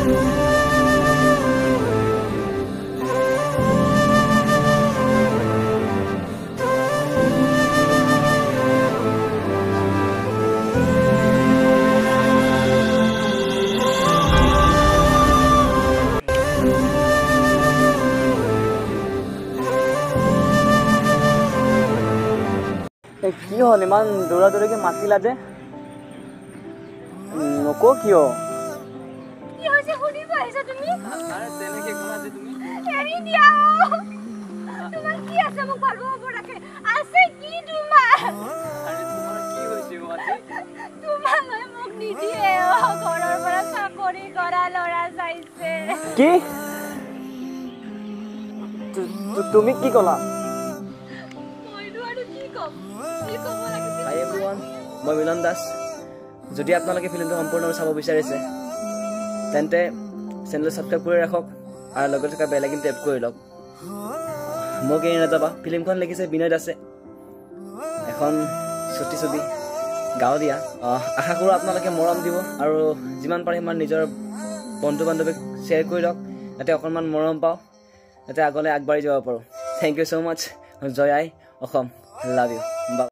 কি হল ইমান দৌৰা দৌৰিকে মাতিলা যে নকো কিয় কি হৈছে শুনিব আহিছা তুমি আৰে তেনেকে কোনা যে তুমি এৰি দিয়া তোমাৰ কি আছে মোক ভালো হ'ব ৰাখে আছে কি তোমাৰ আৰে তোমাৰ কি হৈছে গুৱাহাটী তোমালৈ মোক নিদিয়ে ঘৰৰ পৰা চাকৰি কৰা ল'ৰা চাইছে কি তুমি কি ক'লা Hi everyone, মই মিলন দাস যদি আপোনালোকে ফিল্মটো সম্পূৰ্ণভাৱে চাব বিচাৰিছে তেন্তে চেনেল সাবস্ক্ৰাইব কৰি ৰাখক আৰু লগতে থকা বেল আইকন টেপ কৰি লওক মোক এৰি নাযাবা ফিল্মখন লিখিছে বিনয় দাসে এখন ছুটি ছবি গাঁও দিয়া আশা কৰোঁ আপোনালোকে মৰম দিব আৰু যিমান পাৰে সিমান নিজৰ বন্ধু বান্ধৱীক শ্বেয়াৰ কৰি লওক যাতে অকণমান মৰম পাওঁ যাতে আগলৈ আগবাঢ়ি যাব পাৰোঁ থেংক ইউ ছ' মাছ জয় আই অসম লাভ ইউ